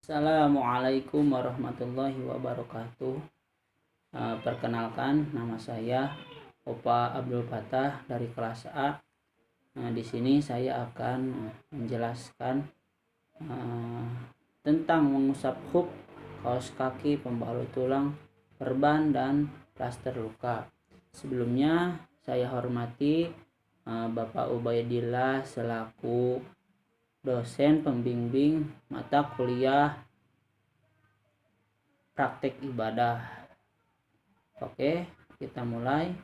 Assalamualaikum warahmatullahi wabarakatuh. Perkenalkan, nama saya Opa Abdul Fatah dari kelas A. Di sini saya akan menjelaskan tentang mengusap hub, kaos kaki, pembalut tulang, perban, dan plaster luka. Sebelumnya saya hormati Bapak Ubaidillah selaku dosen pembimbing mata kuliah praktek ibadah. Oke, kita mulai.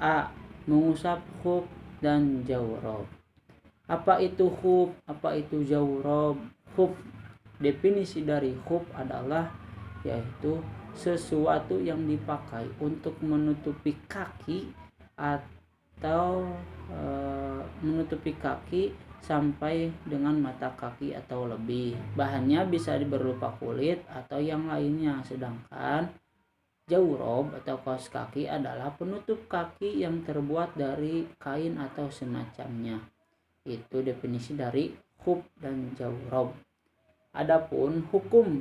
A. Mengusap hub dan jawrob. Apa itu hub? Apa itu jawrob? Hub, definisi dari hub adalah yaitu sesuatu yang dipakai untuk menutupi kaki atau menutupi kaki sampai dengan mata kaki atau lebih. Bahannya bisa berupa kulit atau yang lainnya. Sedangkan jawrob atau kaos kaki adalah penutup kaki yang terbuat dari kain atau semacamnya. Itu definisi dari hub dan jawrob. Adapun hukum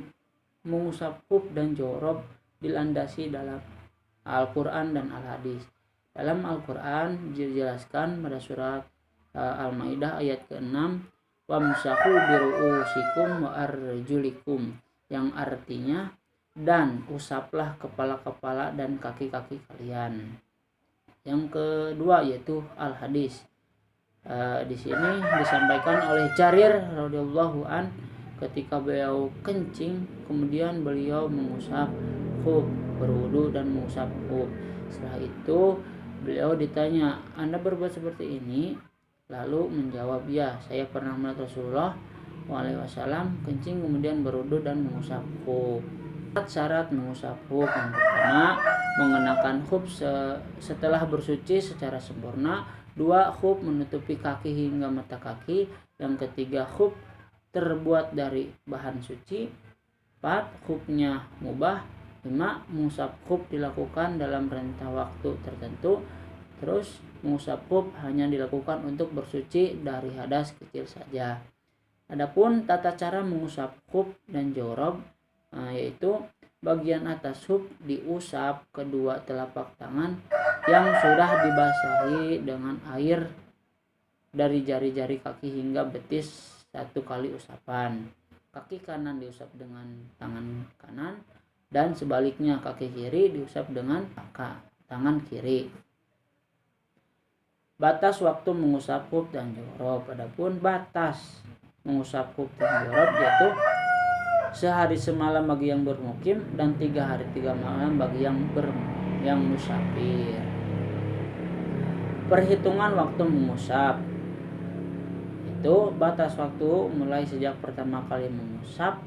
mengusap hub dan jawrob dilandasi dalam Al-Quran dan Al-Hadis. Dalam Al-Quran dijelaskan pada surat Al-Maidah ayat ke-6, wamsahu biru'usikum wa arjulikum, yang artinya dan usaplah kepala-kepala dan kaki-kaki kalian. Yang kedua yaitu Al-Hadis. Di sini disampaikan oleh Jarir radhiyallahu an ketika beliau kencing, kemudian beliau mengusap hub, berwudu dan mengusap hub. Setelah itu beliau ditanya, Anda berbuat seperti ini? Lalu menjawab, ya, saya pernah melihat Rasulullah SAW kencing kemudian berwudu dan mengusap hub. Syarat mengusap hub: yang pertama, mengenakan hub setelah bersuci secara sempurna. 2. Hub menutupi kaki hingga mata kaki. Yang ketiga, hub terbuat dari bahan suci. 4. Hubnya mubah. 5. Mengusap hub dilakukan dalam rentang waktu tertentu. Terus mengusap hub hanya dilakukan untuk bersuci dari hadas kecil saja. Adapun tata cara mengusap hub dan jawrob, yaitu bagian atas hub diusap kedua telapak tangan yang sudah dibasahi dengan air dari jari-jari kaki hingga betis 1 kali usapan. Kaki kanan diusap dengan tangan kanan dan sebaliknya kaki kiri diusap dengan tangan kiri. Batas waktu mengusap hub dan jawrob. Adapun batas mengusap hub dan jawrob yaitu sehari semalam bagi yang bermukim dan 3 hari 3 malam bagi yang musafir. Perhitungan waktu mengusap itu batas waktu mulai sejak pertama kali mengusap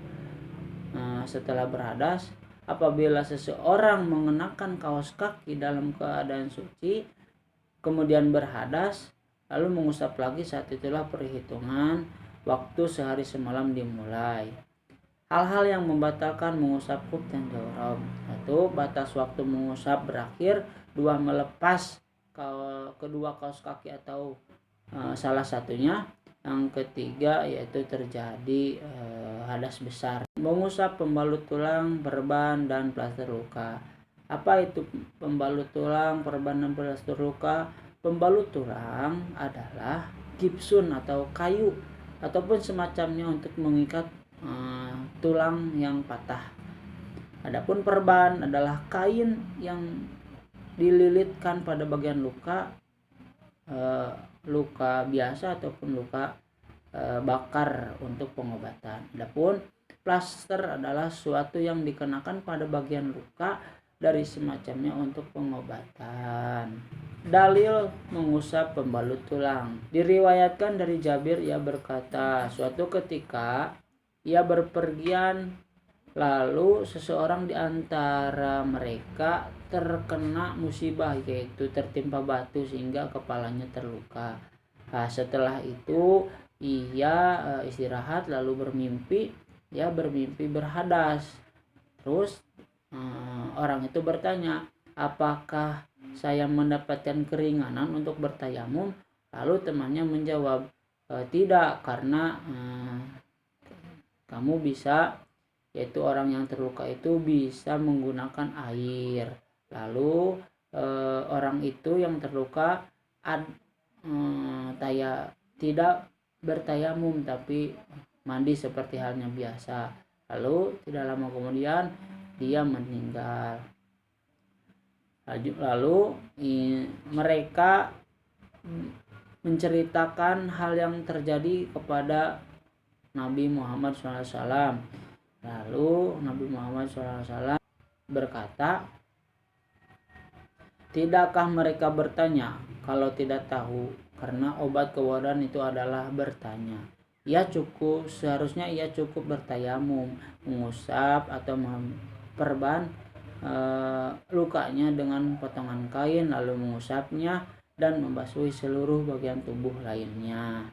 setelah berhadas. Apabila seseorang mengenakan kaos kaki dalam keadaan suci kemudian berhadas lalu mengusap lagi, saat itulah perhitungan waktu sehari semalam dimulai. Hal-hal yang membatalkan mengusap hub dan jawrob: 1. Batas waktu mengusap berakhir. 2. Melepas kedua kaos kaki atau salah satunya. Yang ketiga yaitu terjadi hadas besar. Mengusap pembalut tulang, perban, dan plaster luka. Apa itu pembalut tulang, perban, dan plaster luka? Pembalut tulang adalah gipsun atau kayu ataupun semacamnya untuk mengikat tulang yang patah. Adapun perban adalah kain yang dililitkan pada bagian luka, luka biasa ataupun luka bakar untuk pengobatan. Adapun plaster adalah suatu yang dikenakan pada bagian luka dari semacamnya untuk pengobatan. Dalil mengusap pembalut tulang. Diriwayatkan dari Jabir, ia berkata, suatu ketika ia berpergian, lalu seseorang di antara mereka terkena musibah, yaitu tertimpa batu sehingga kepalanya terluka. Setelah itu ia istirahat lalu bermimpi berhadas. Terus orang itu bertanya, apakah saya mendapatkan keringanan untuk bertayamum? Lalu temannya menjawab, tidak, karena kamu bisa, yaitu orang yang terluka itu bisa menggunakan air. Lalu orang itu yang terluka tidak bertayamum tapi mandi seperti halnya biasa. Lalu tidak lama kemudian dia meninggal. Lalu mereka menceritakan hal yang terjadi kepada Nabi Muhammad SAW. Lalu Nabi Muhammad SAW berkata, tidakkah mereka bertanya kalau tidak tahu? Karena obat kewaran itu adalah bertanya. Seharusnya ia cukup bertayamum, mengusap atau memperban lukanya dengan potongan kain, lalu mengusapnya dan membasuhi seluruh bagian tubuh lainnya.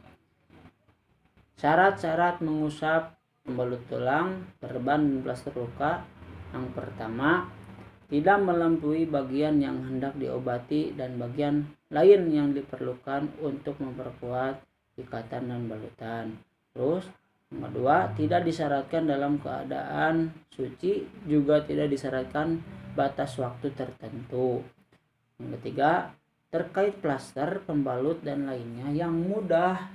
Syarat-syarat mengusap pembalut tulang, perban, dan plaster luka. Yang pertama, tidak melampaui bagian yang hendak diobati dan bagian lain yang diperlukan untuk memperkuat ikatan dan balutan. Terus yang kedua, tidak disyaratkan dalam keadaan suci, juga tidak disyaratkan batas waktu tertentu. Yang ketiga, terkait plaster, pembalut, dan lainnya yang mudah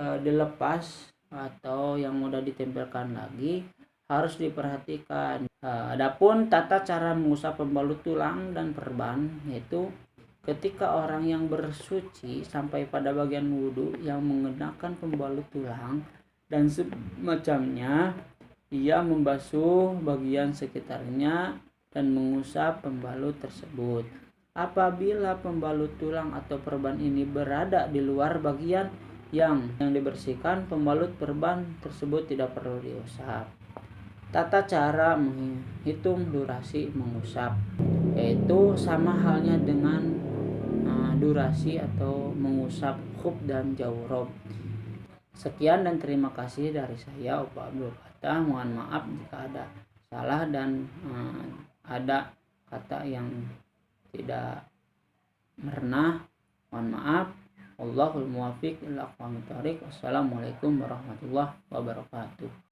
dilepas atau yang mudah ditempelkan lagi harus diperhatikan. Adapun tata cara mengusap pembalut tulang dan perban, yaitu ketika orang yang bersuci sampai pada bagian wudhu yang menggunakan pembalut tulang dan semacamnya, ia membasuh bagian sekitarnya dan mengusap pembalut tersebut. Apabila pembalut tulang atau perban ini berada di luar bagian yang dibersihkan, pembalut perban tersebut tidak perlu diusap. Tata cara menghitung durasi mengusap, yaitu sama halnya dengan durasi atau mengusap khuf dan jawrob. Sekian dan terima kasih dari saya, Opa Abdul Fattah. Mohon maaf jika ada salah dan ada kata yang tidak pernah. Mohon maaf. Wallahul muwaffiq ila aqwamit thoriq. Wassalamualaikum warahmatullahi wabarakatuh.